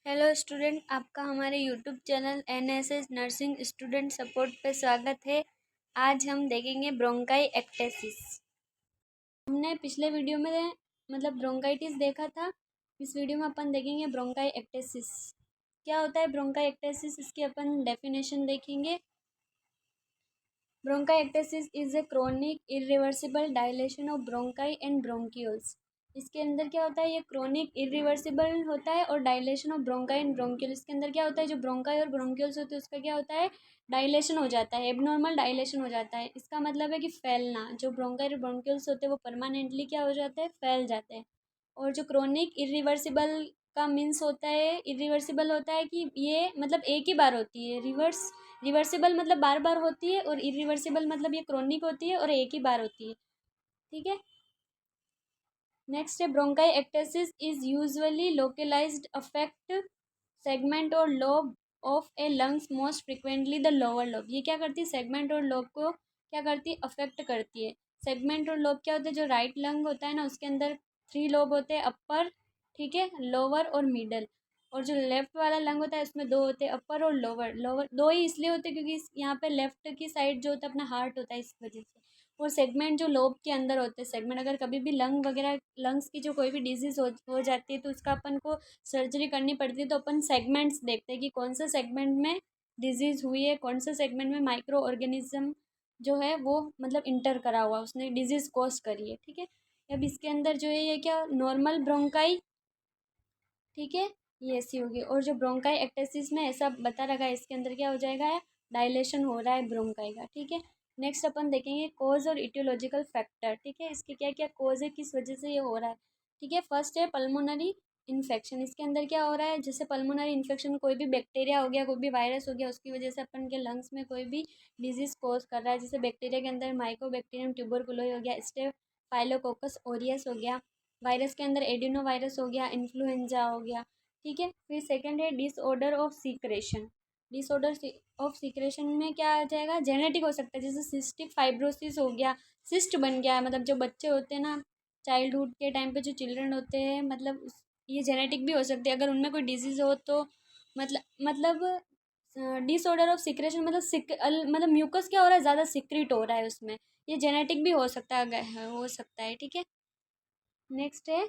Hello student, आपका हमारे YouTube channel NSS nursing student support पे स्वागत है। आज हम देखेंगे ब्रोंकाई एक्टेसिस। हमने पिछले वीडियो में ब्रोंकाइटिस देखा था। इस वीडियो में अपन देखेंगे ब्रोंकाई एक्टेसिस। क्या होता है ब्रोंकाई एक्टेसिस, इसकी अपन डेफिनेशन देखेंगे। Bronchitis is a chronic irreversible dilation of bronchi and bronchioles. इसके अंदर क्या होता है, ये क्रोनिक इरिवर्सिबल होता है और dilation of bronchi and bronchiole. इसके अंदर क्या होता है, जो ब्रोंकाई और ब्रोंक्यूल्स होते हैं उसका क्या होता है, डायलेशन हो जाता है, एबनॉर्मल डायलेशन हो जाता है। इसका मतलब है कि फैलना, जो ब्रोंकाई और ब्रोंक्यूल्स होते हैं वो परमानेंटली क्या हो जाते हैं, फैल जाते हैं। और जो क्रोनिक इरिवर्सिबल का मीन्स होता है, इरिवर्सिबल होता है कि ये एक ही बार होती है। रिवर्सिबल मतलब बार बार होती है, और इरिवर्सिबल मतलब ये क्रोनिक होती है और एक ही बार होती है। ठीक है। नेक्स्ट है bronchiectasis is usually localised affect segment or lobe of a lungs, most frequently the lower lobe. ये क्या करती है, सेगमेंट और लोब को क्या करती है, अफेक्ट करती है। सेगमेंट और लोब क्या होते हैं, जो राइट लंग होता है ना उसके अंदर 3 लोब होते हैं, अपर, ठीक है, लोअर और मिडल। और जो लेफ्ट वाला लंग होता है उसमें 2 होते हैं, अपर और लोअर। लोअर 2 ही इसलिए होते हैं क्योंकि यहाँ पे लेफ्ट की साइड जो होता है अपना हार्ट होता है, इस वजह से। और सेगमेंट जो लोब के अंदर होते हैं, सेगमेंट अगर कभी भी लंग वगैरह, लंग्स की जो कोई भी डिजीज़ हो जाती है तो उसका अपन को सर्जरी करनी पड़ती है। तो अपन सेगमेंट्स देखते हैं कि कौन सा सेगमेंट में डिजीज़ हुई है, कौन सा सेगमेंट में माइक्रो ऑर्गेनिज्म जो है वो इंटर करा हुआ, उसने डिजीज़ कॉज करी है। ठीक है। अब इसके अंदर जो है ये क्या, नॉर्मल ब्रोंकाई, ठीक है, ये ऐसी होगी। और जो ब्रोंकाई एक्टेसिस में ऐसा बता रखा है, इसके अंदर क्या हो जाएगा, डायलेशन हो रहा है ब्रोंकाई का। ठीक है। नेक्स्ट अपन देखेंगे कोज और इटियोलॉजिकल फैक्टर। ठीक है, इसके क्या क्या कोज है, किस वजह से ये हो रहा है। ठीक है। फर्स्ट है पल्मोनरी इन्फेक्शन। इसके अंदर क्या हो रहा है, जैसे पल्मोनरी इन्फेक्शन, कोई भी बैक्टीरिया हो गया, कोई भी वायरस हो गया, उसकी वजह से अपन के लंग्स में कोई भी डिजीज कॉज कर रहा है। जैसे बैक्टीरिया के अंदर माइकोबैक्टीरियम ट्यूबरकुलोई हो गया, स्टेफाइलोकोकस ऑरियस हो गया, वायरस के अंदर एडिनो वायरस हो गया, इन्फ्लुएंजा हो गया। ठीक है। फिर सेकंड है disorder of secretion. Disorder of secretion में क्या आ जाएगा, जेनेटिक हो सकता है, जैसे सिस्टिक फाइब्रोसिस हो गया, सिस्ट बन गया। जो बच्चे होते हैं ना, चाइल्डहुड के टाइम पे जो चिल्ड्रन होते हैं, ये जेनेटिक भी हो सकती है अगर उनमें कोई डिजीज़ हो तो। मतलब डिसऑर्डर ऑफ सिक्रेशन म्यूकस क्या हो रहा है, ज़्यादा सिक्रिट हो रहा है उसमें, ये जेनेटिक भी हो सकता है, हो सकता है। ठीक है। नेक्स्ट है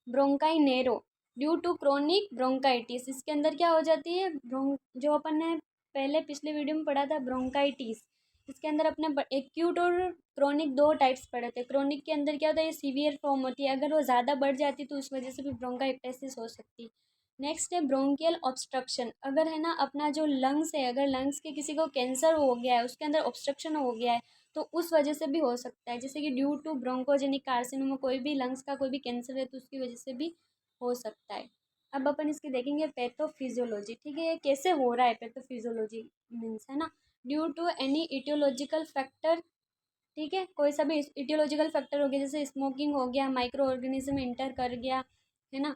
bronchi narrow due to chronic bronchitis. इसके अंदर क्या हो जाती है, जो अपन ने पहले पिछले वीडियो में पढ़ा था ब्रोंकाइटिस, इसके अंदर अपने एक्यूट और क्रोनिक 2 टाइप्स पढ़े थे। क्रोनिक के अंदर क्या होता है, ये सीवियर फॉर्म होती है, अगर वो ज़्यादा बढ़ जाती तो उस वजह से भी ब्रोंकाइटिस हो सकती है। नेक्स्ट है ब्रोंकियल ऑब्स्ट्रक्शन। अगर है ना अपना जो लंग्स है, अगर लंग्स के किसी को कैंसर हो गया है, उसके अंदर ऑब्स्ट्रक्शन हो गया है, तो उस वजह से भी हो सकता है। जैसे कि ड्यू टू ब्रोंकोजेनिक कार्सिनोमा, कोई भी लंग्स का कोई भी कैंसर है तो उसकी वजह से भी हो सकता है। अब अपन इसकी देखेंगे पैथोफिजियोलॉजी। ठीक है, ये कैसे हो रहा है, पैथोफिजियोलॉजी मीन्स है ना, due to any aetiological factor. ठीक है, कोई सा भी इटियोलॉजिकल फैक्टर हो गया, जैसे स्मोकिंग हो गया, माइक्रो ऑर्गेनिज्म इंटर कर गया, है ना,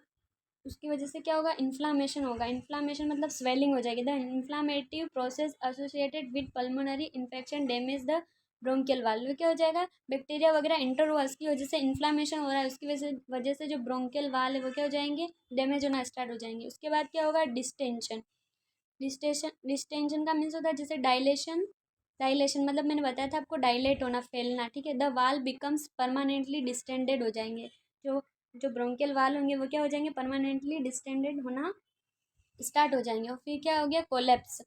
उसकी वजह से क्या होगा, इन्फ्लामेशन होगा। इन्फ्लामेशन मतलब स्वेलिंग हो जाएगी। The inflammatory process associated with pulmonary infection damage the bronchial valve. क्या हो जाएगा, बैक्टीरिया वगैरह इंटर हुआ, उसकी वजह से इन्फ्लामेशन हो रहा है, उसकी वजह से जो ब्रोंकियल वाल है वो क्या हो जाएंगे, डैमेज होना स्टार्ट हो जाएंगे। उसके बाद क्या होगा, डिस्टेंशन। डिस्टेंशन का मीन्स होता है जैसे डायलेशन। डायलेशन मतलब मैंने बताया था आपको, डायलेट होना, फैलना। ठीक है। द वाल बिकम्स परमानेंटली डिस्टेंडेड हो जाएंगे। जो जो ब्रोंकियल वाल होंगे वो क्या हो जाएंगे, परमानेंटली डिस्टेंडेड होना स्टार्ट हो जाएंगे। और फिर क्या हो गया, collapse.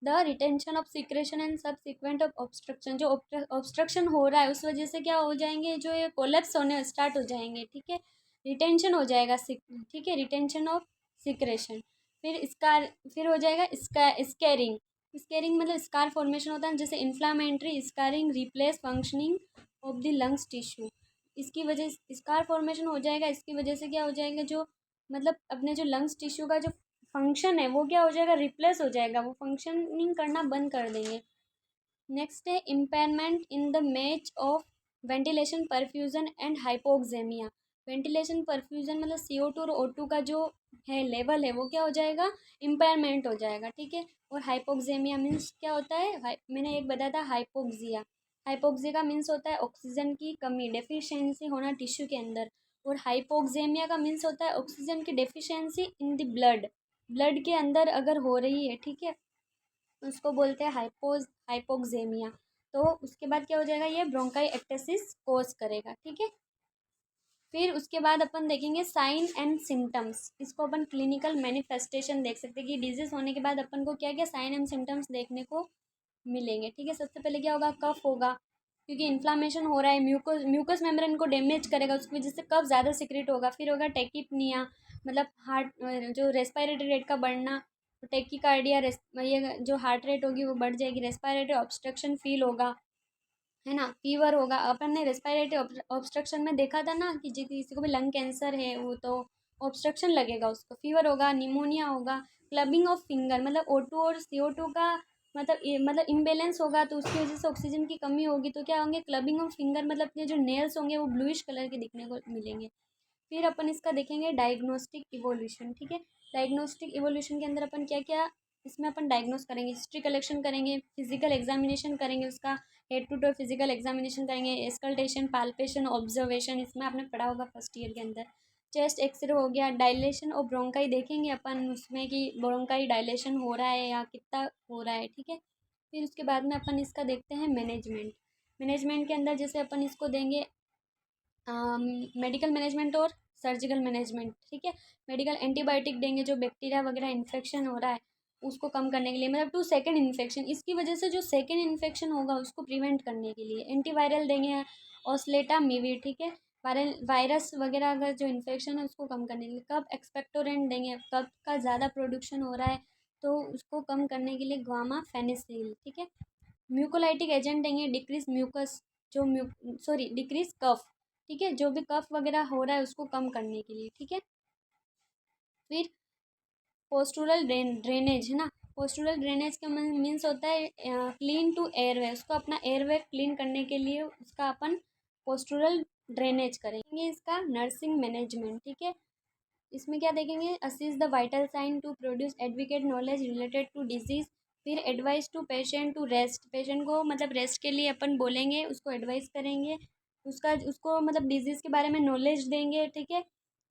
The retention of secretion and subsequent of obstruction. जो ऑब्स्ट्रक्शन हो रहा है उस वजह से क्या हो जाएंगे, जो ये कोलेप्स होने स्टार्ट हो जाएंगे। ठीक है, रिटेंशन हो जाएगा, ठीक है, रिटेंशन ऑफ सिक्रेशन। फिर हो जाएगा स्कैरिंग। स्कैरिंग मतलब स्कार फॉर्मेशन होता है, जैसे inflammatory scarring replace functioning of the lungs tissue. इसकी वजह स्कार फॉर्मेशन हो जाएगा, इसकी वजह से क्या हो जाएगा, जो अपने जो लंग्स टिश्यू का जो फंक्शन है वो क्या हो जाएगा, रिप्लेस हो जाएगा, वो फंक्शनिंग करना बंद कर देंगे। नेक्स्ट है impairment in the match of ventilation perfusion and hypoxaemia. Ventilation perfusion मतलब CO2 और O2 का जो है लेवल है वो क्या हो जाएगा, इम्पेयरमेंट हो जाएगा। ठीक है। और हाइपोक्सेमिया मीन्स क्या होता है, मैंने एक बताया था हाइपोक्सिया। हाइपोक्सिया का मीन्स होता है ऑक्सीजन की कमी, डेफिशिएंसी होना टिश्यू के अंदर। और हाइपोक्सेमिया का मीन्स होता है ऑक्सीजन की deficiency in the blood, blood के अंदर अगर हो रही है, ठीक है, उसको बोलते हैं हाइपोक्सेमिया। तो उसके बाद क्या हो जाएगा, ये ब्रोंकाई एक्टेसिस कोज करेगा, ठीक है। फिर उसके बाद अपन देखेंगे साइन एंड सिम्टम्स। इसको अपन क्लिनिकल मैनिफेस्टेशन देख सकते हैं कि डिजीज होने के बाद अपन को क्या क्या साइन एंड सिम्टम्स देखने को मिलेंगे, ठीक है। सबसे पहले क्या होगा, कफ होगा, क्योंकि इन्फ्लामेशन हो रहा है, म्यूकस मेम्ब्रेन को डैमेज करेगा, उसकी वजह से कफ ज़्यादा सिक्रेट होगा। फिर होगा टेकिपनिया, मतलब हार्ट जो रेस्पिरेटरी रेट का बढ़ना, टेकिकार्डिया, ये जो हार्ट रेट होगी वो बढ़ जाएगी, रेस्पिरेटरी ऑब्स्ट्रक्शन फील होगा, है ना, फीवर होगा। अपन ने रेस्पिरेटरी ऑब्स्ट्रक्शन में देखा था ना कि किसी को भी लंग कैंसर है वो तो ऑब्स्ट्रक्शन लगेगा उसको, फीवर होगा, निमोनिया होगा, क्लबिंग ऑफ फिंगर, मतलब O2 और CO2 का मतलब इम्बेलेंस होगा, तो उसकी वजह से ऑक्सीजन की कमी होगी, तो क्या होंगे, क्लबिंग ऑफ फिंगर, मतलब अपने जो नेल्स होंगे वो ब्लूइश कलर के दिखने को मिलेंगे। फिर अपन इसका देखेंगे डायग्नोस्टिक इवोल्यूशन, ठीक है। डायग्नोस्टिक इवोल्यूशन के अंदर अपन क्या क्या इसमें अपन डायग्नोस करेंगे, हिस्ट्री कलेक्शन करेंगे, फिजिकल एग्जामिनेशन करेंगे, उसका head to toe physical examination करेंगे, एस्कल्टेशन, पाल्पेशन, ऑब्जर्वेशन, इसमें आपने पढ़ा होगा फर्स्ट ईयर के अंदर। चेस्ट एक्सरे हो गया, डायलेशन और ब्रोंकाई देखेंगे अपन उसमें कि ब्रोंकाई डायलेशन हो रहा है या कितना हो रहा है, ठीक है। फिर उसके बाद में अपन इसका देखते हैं मैनेजमेंट। मैनेजमेंट के अंदर जैसे अपन इसको देंगे मेडिकल मैनेजमेंट और सर्जिकल मैनेजमेंट, ठीक है। मेडिकल एंटीबायोटिक देंगे जो बैक्टीरिया वगैरह इन्फेक्शन हो रहा है उसको कम करने के लिए, मतलब टू सेकेंड इन्फेक्शन, इसकी वजह से जो सेकेंड इन्फेक्शन होगा उसको प्रिवेंट करने के लिए एंटीवायरल देंगे, ओस्लेटा मीवी, ठीक है। वायरस वगैरह अगर जो इन्फेक्शन है उसको कम करने के लिए कब एक्सपेक्टोरेंट देंगे, कब का ज़्यादा प्रोडक्शन हो रहा है तो उसको कम करने के लिए ग्वामा फेनिसिल, ठीक है। म्यूकोलाइटिक एजेंट देंगे, डिक्रीज म्यूकस, जो सॉरी डिक्रीज कफ, ठीक है, जो भी कफ वगैरह हो रहा है उसको कम करने के लिए, ठीक है। फिर पोस्टूरल ड्रेनेज, है ना, पोस्टूरल ड्रेनेज का मीन्स होता है क्लीन टू एयरवे, उसको अपना एयरवे क्लीन करने के लिए उसका अपन पोस्टूरल ड्रेनेज करेंगे। इसका नर्सिंग मैनेजमेंट, ठीक है, इसमें क्या देखेंगे, assist the vital sign to produce advocate knowledge related to disease. फिर advice to patient to rest, patient को मतलब रेस्ट के लिए अपन बोलेंगे, उसको एडवाइस करेंगे, उसको मतलब डिजीज़ के बारे में नॉलेज देंगे, ठीक है।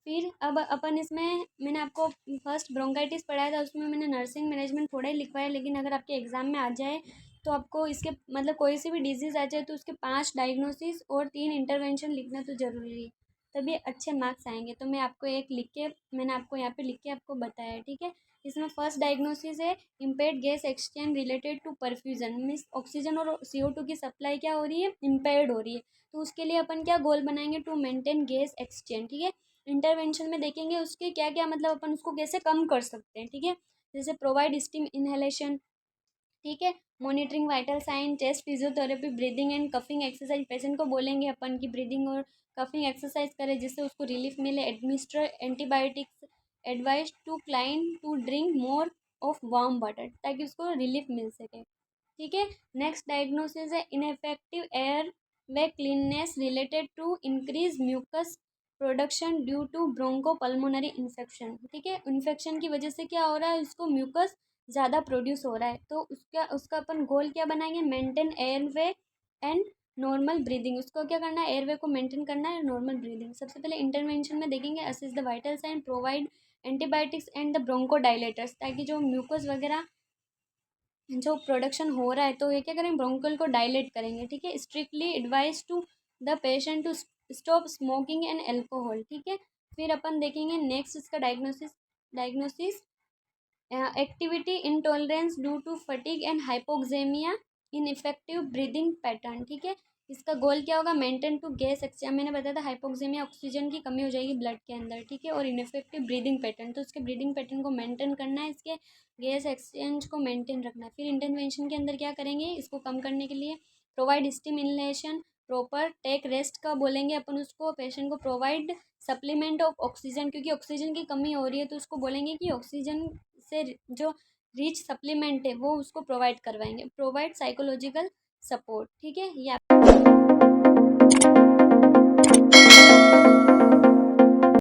फिर अब अपन इसमें मैंने आपको फर्स्ट ब्रोंकाइटिस पढ़ाया था, उसमें मैंने नर्सिंग मैनेजमेंट थोड़ा ही लिखवाया, लेकिन अगर आपके एग्जाम में आ जाए तो आपको इसके मतलब कोई सी भी डिजीज़ आ जाए तो उसके 5 डायग्नोसिस और 3 इंटरवेंशन लिखना तो ज़रूरी है, तभी अच्छे मार्क्स आएंगे। तो मैं आपको एक लिख के मैंने आपको यहाँ पे लिख के आपको बताया है, ठीक है। इसमें फर्स्ट डायग्नोसिस है impaired gas exchange related to perfusion, means oxygen और CO2 की सप्लाई क्या हो रही है, इम्पेयर्ड हो रही है, तो उसके लिए अपन क्या गोल बनाएंगे, टू मेंटेन गैस एक्सचेंज, ठीक है। इंटरवेंशन में देखेंगे उसके क्या क्या मतलब अपन उसको कैसे कम कर सकते हैं, ठीक है, जैसे प्रोवाइड स्टीम इनहेलेशन, ठीक है, monitoring vital sign, chest physiotherapy, breathing and coughing exercise, patient को बोलेंगे अपन की ब्रीदिंग और कफिंग एक्सरसाइज करे जिससे उसको रिलीफ मिले, administer antibiotics, advice to client to drink more of warm water ताकि उसको रिलीफ मिल सके, ठीक है। नेक्स्ट डायग्नोसिस है ineffective airway clearance related to increase mucus production due to bronchopulmonary infection, ठीक है, इन्फेक्शन की वजह से क्या हो रहा है, उसको म्यूकस ज़्यादा प्रोड्यूस हो रहा है, तो उसका उसका अपन गोल क्या बनाएंगे, maintain airway and normal breathing, उसको क्या करना है, एयरवे को मेंटेन करना है, नॉर्मल ब्रीदिंग। सबसे पहले इंटरवेंशन में देखेंगे assist the vital sign, provide antibiotics and the bronchodilators, ताकि जो म्यूकस वगैरह जो प्रोडक्शन हो रहा है तो ये क्या करेंगे, ब्रोंकल को डायलेट करेंगे, ठीक है। Strictly advise to the patient to stop smoking and alcohol, ठीक है। फिर अपन देखेंगे नेक्स्ट इसका diagnosis activity intolerance due to fatigue and hypoxaemia ineffective breathing pattern, ठीक है। इसका गोल क्या होगा, मेंटेन टू गैस एक्सचेंज, मैंने बताया था हाइपोक्सेमिया ऑक्सीजन की कमी हो जाएगी ब्लड के अंदर, ठीक है, और इनइफेक्टिव ब्रीदिंग पैटर्न, तो उसके ब्रीदिंग पैटर्न को मेंटेन करना है, इसके गैस एक्सचेंज को मेंटेन रखना है। फिर इंटरवेंशन के अंदर क्या करेंगे, इसको कम करने के लिए provide steam inhalation, proper take rest का बोलेंगे अपन उसको, पेशेंट को प्रोवाइड सप्लीमेंट ऑफ ऑक्सीजन, क्योंकि ऑक्सीजन की कमी हो रही है तो उसको बोलेंगे कि ऑक्सीजन से जो रिच सप्लीमेंट है वो उसको प्रोवाइड करवाएंगे, प्रोवाइड साइकोलॉजिकल सपोर्ट, ठीक है। ये